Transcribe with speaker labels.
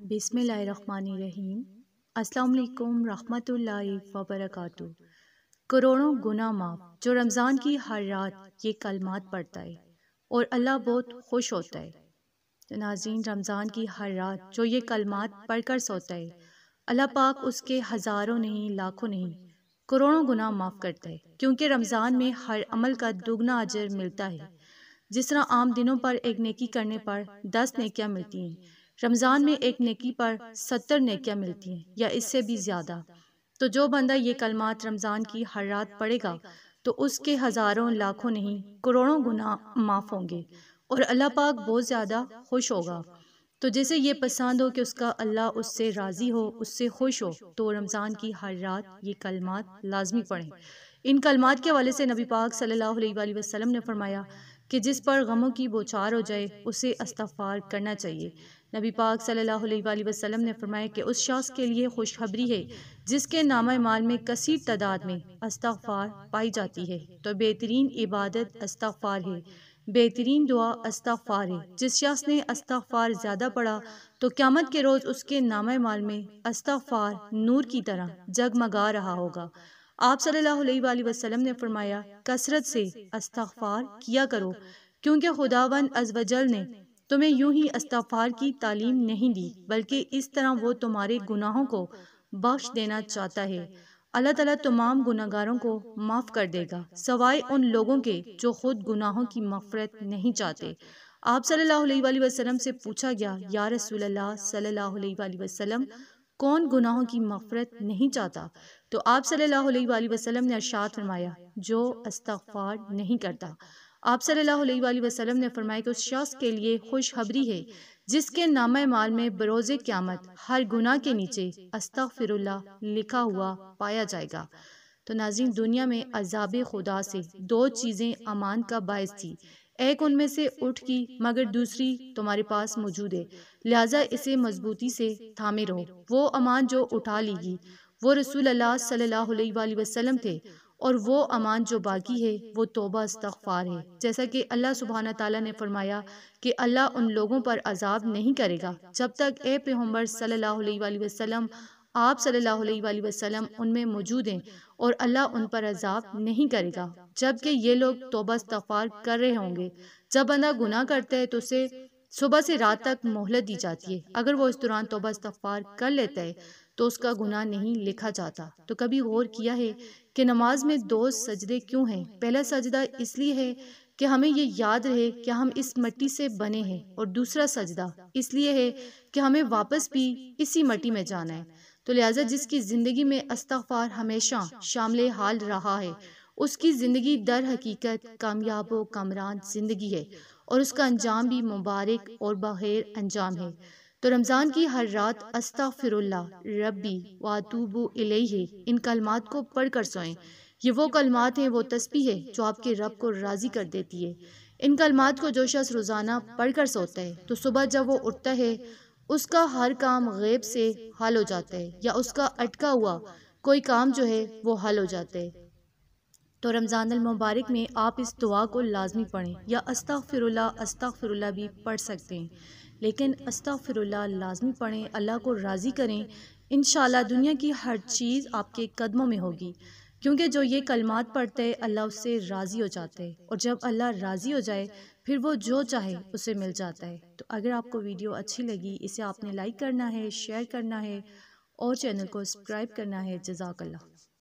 Speaker 1: بسم اللہ الرحمن الرحیم۔ السلام علیکم رحمۃ اللہ وبرکاتہ۔ کروڑوں گناہ معاف جو رمضان کی ہر رات یہ کلمات پڑھتا ہے اور اللہ بہت خوش ہوتا ہے۔ تو ناظرین، رمضان کی ہر رات جو یہ کلمات پڑھ کر سوتا ہے، اللہ پاک اس کے ہزاروں نہیں، لاکھوں نہیں، کروڑوں گناہ معاف کرتا ہے، کیونکہ رمضان میں ہر عمل کا دگنا اجر ملتا ہے۔ جس طرح عام دنوں پر ایک نیکی کرنے پر 10 نیکیاں ملتی ہیں، رمضان میں ایک نیکی پر 70 نیکیاں ملتی ہیں یا اس سے بھی زیادہ۔ تو جو بندہ یہ کلمات رمضان کی ہر رات پڑھے گا تو اس کے ہزاروں، لاکھوں نہیں، کروڑوں گناہ معاف ہوں گے اور اللہ پاک بہت زیادہ خوش ہوگا۔ تو جسے یہ پسند ہو کہ اس کا اللہ اس سے راضی ہو، اس سے خوش ہو، تو رمضان کی ہر رات یہ کلمات لازمی پڑھیں۔ ان کلمات کے حوالے سے نبی پاک صلی اللہ علیہ وآلہ وسلم نے فرمایا کہ جس پر غموں کی بوچھار ہو جائے اسے استغفار کرنا چاہیے۔ نبی پاک صلی اللہ علیہ وآلہ وسلم نے فرمایا کہ اس شخص کے لیے خوشخبری ہے جس کے نامہ اعمال میں کثیر تعداد میں استغفار پائی جاتی ہے۔ تو بہترین عبادت استغفار ہے، بہترین دعا استغفار ہے۔ جس شخص نے استغفار زیادہ پڑھا تو قیامت کے روز اس کے نامہ اعمال میں استغفار نور کی طرح جگمگا رہا ہوگا۔ آپ صلی اللہ علیہ وآلہ وسلم نے فرمایا کثرت سے استغفار کیا کرو، کیونکہ خداوند عز و جل نے تمہیں یوں ہی استغفار کی تعلیم نہیں دی، بلکہ اس طرح وہ تمہارے گناہوں کو بخش دینا چاہتا ہے۔ اللہ تعالیٰ تمام گناہگاروں کو معاف کر دے گا، سوائے ان لوگوں کے جو خود گناہوں کی مغفرت نہیں چاہتے۔ آپ صلی اللہ علیہ وآلہ وسلم سے پوچھا گیا، یا رسول اللہ صلی اللہ علیہ وآلہ وسلم، کون گناہوں کی مغفرت نہیں چاہتا؟ تو آپ صلی اللہ علیہ وآلہ وسلم نے ارشاد فرمایا، جو استغفار نہیں کرتا۔ آپ صلی اللہ علیہ وآلہ وسلم نے فرمایا کہ اس شخص کے لیے خوشخبری ہے جس کے نامہ اعمال میں بروز قیامت ہر گناہ کے نیچے استغفر اللہ لکھا ہوا پایا جائے گا۔ تو ناظرین، دنیا میں عذاب خدا سے 2 چیزیں امان کا باعث تھی، ایک ان میں سے اٹھ گئی مگر دوسری تمہارے پاس موجود ہے، لہٰذا اسے مضبوطی سے تھامے رہو۔ وہ امان جو اٹھا لی گئی وہ رسول اللہ صلی اللہ علیہ وآلہ وسلم تھے، اور وہ امان جو باقی ہے وہ توبہ استغفار ہے۔ جیسا کہ اللہ سبحانہ تعالیٰ نے فرمایا کہ اللہ ان لوگوں پر عذاب نہیں کرے گا جب تک اے پیغمبر صلی اللہ علیہ وآلہ وسلم، آپ صلی اللہ علیہ وآلہ وسلم ان میں موجود ہیں، اور اللہ ان پر عذاب نہیں کرے گا جبکہ یہ لوگ توبہ استغفار کر رہے ہوں گے۔ جب بندہ گناہ کرتا ہے تو اسے صبح سے رات تک مہلت دی جاتی ہے، اگر وہ اس دوران توبہ استغفار کر لیتا ہے تو اس کا گناہ نہیں لکھا جاتا۔ تو کبھی غور کیا ہے کہ نماز میں 2 سجدے کیوں ہیں؟ پہلا سجدہ اس لیے ہے کہ ہمیں یہ یاد رہے کہ ہم اس مٹی سے بنے ہیں، اور دوسرا سجدہ اس لیے ہے کہ ہمیں واپس بھی اسی مٹی میں جانا ہے۔ تو لہٰذا جس کی زندگی میں استغفار ہمیشہ شامل حال رہا ہے، اس کی زندگی در حقیقت کامیاب و کامران زندگی ہے، اور اس کا انجام بھی مبارک اور بخیر انجام ہے۔ تو رمضان کی ہر رات استغفر اللہ ربی واتوب الیہ ان کلمات کو پڑھ کر سوئیں۔ یہ وہ کلمات ہیں، وہ تسبیح ہے جو آپ کے رب کو راضی کر دیتی ہے۔ ان کلمات کو جو شخص روزانہ پڑھ کر سوتا ہے تو صبح جب وہ اٹھتا ہے اس کا ہر کام غیب سے حل ہو جاتا ہے، یا اس کا اٹکا ہوا کوئی کام جو ہے وہ حل ہو جاتا ہے۔ تو رمضان المبارک میں آپ اس دعا کو لازمی پڑھیں، یا استغفر اللہ بھی پڑھ سکتے ہیں، لیکن استغفر اللہ لازمی پڑھیں، اللہ کو راضی کریں۔ انشاءاللہ دنیا کی ہر چیز آپ کے قدموں میں ہوگی، کیونکہ جو یہ کلمات پڑھتے ہیں اللہ اس سے راضی ہو جاتے ہیں، اور جب اللہ راضی ہو جائے پھر وہ جو چاہے اسے مل جاتا ہے۔ تو اگر آپ کو ویڈیو اچھی لگی، اسے آپ نے لائک کرنا ہے، شیئر کرنا ہے، اور چینل کو سبسکرائب کرنا ہے۔ جزاک اللہ۔